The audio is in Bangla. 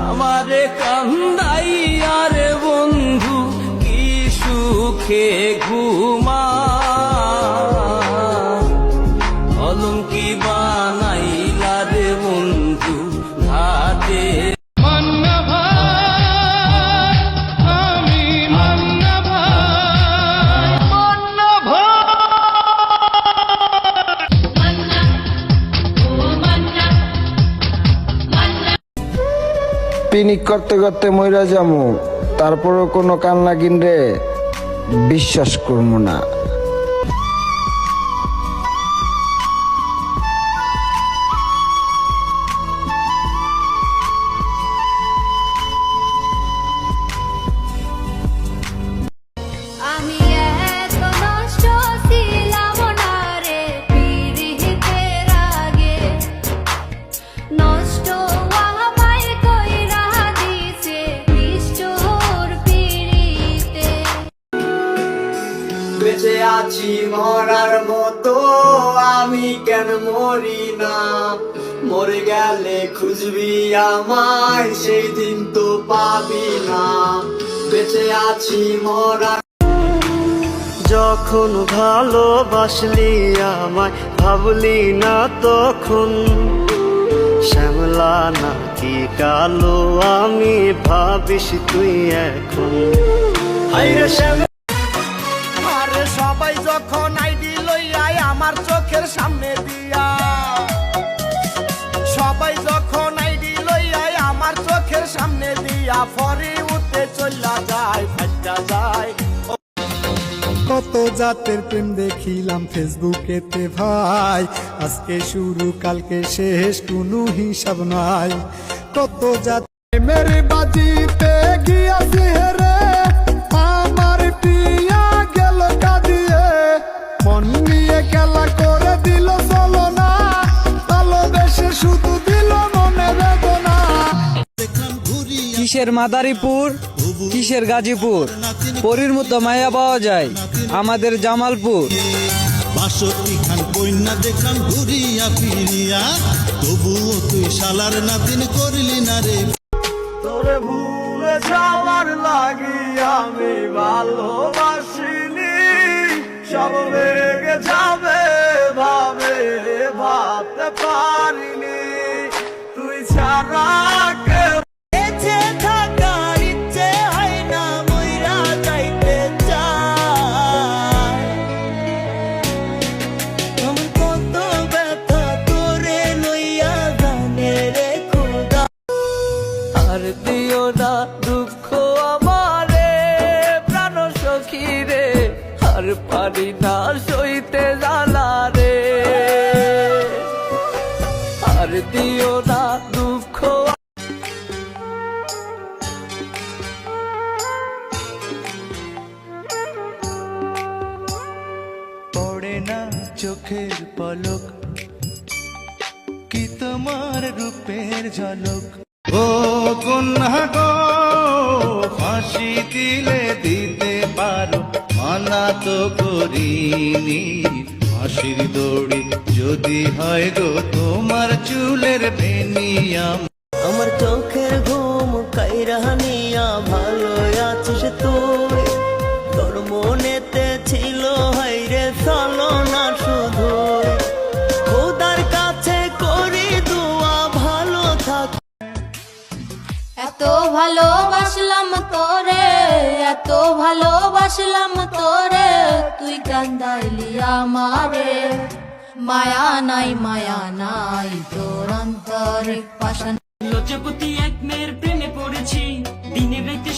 আমারে কান্দাইয়া রে বন্ধু কি সুখে ঘুমা, অলঙ্কি বানাইলা রে বন্ধু ঘাটে। পিনিক করতে করতে মইরা যামু, তারপরও কোনো কান্না কিনরে বিশ্বাস করবো না। বেঁচে আছি মরার মতো, আমি কেন মরি না? মরে গেলে খুঁজবি আমায়, সেই দিন তো পাবি না। বেঁচে আছি মরার। যখন ভালোবাসলি আমায় ভাবলি না তখন, শ্যামলা নাকি কালো আমি ভাবিস তুই এখন। হাইরে শ্যামলা, সবাই যখন আইডি লইয়াই আমার চোখের সামনে দিয়া, সবাই যখন আইডি লইয়াই আমার চোখের সামনে দিয়া, ফরি উঠতে চলা যায় ফাটা যায়। কত জাতের প্রেম দেখিলাম ফেসবুকেতে ভাই, আজকে শুরু কালকে শেষ কোনো হিসাব নাই। কত জাত মেরে বাজিতে গিয়াছি হেরে, আমার পিয়া গেল কাঁদিয়ে, মন নিয়ে খেলা করে দিল চলো না, ভালোবেসে শুধু দিল মনে বেদনা। কিসের মাদারীপুর, কিসের গাজীপুর, পরীর মতো মায়া পাওয়া যায় আমাদের জামালপুর। ৬২ খান কন্যা দেখলাম ঘুরিয়া ফিরিয়া, তবুও তুই শালার নাতিন করলি না রে। তোরে ভুলে যাওয়ার লাগি আমি ভালোবাসিনি, সব ভেঙে যাবে ভাবে ভাবতে পারিনি, তুই ছাড়া কেউ বেঁচে থাকার ইচ্ছে হয় না, মইরা যাইতে চাই। আমার কত ব্যথা তোরে লইয়া জানে রে খোদা। আর দিও না দুঃখ আমারে প্রাণ সখী রে, আর পারি না সইতে জ্বালা রে। আর দিও না দুঃখ। পড়ে না চোখের পলক, কি তোমার রূপের ঝলক। ও কন্যা গো, ফাঁসি দিলে দিতে পারো, মানা তো করিনি। ফাঁসির দড়ি যদি হয় গো তোমার চুলের বেনিয়া। আমার চোখের ঘুম কাইরা নিয়া ভালো আছিস তুই, তোর মনেতে ছিল হাইরে চলো না শুধু, খোদার কাছে করি দুয়া ভালো থাক। এত ভালোবাসলাম তোরে, এত ভালোবাসলাম তোরে, তুই কান্দাইলি আমারে। মায়া নাই তোর অন্তরে পাশান। লজ্জাপতি এক মেয়ের প্রেমে পড়েছি, দিনে রাইতে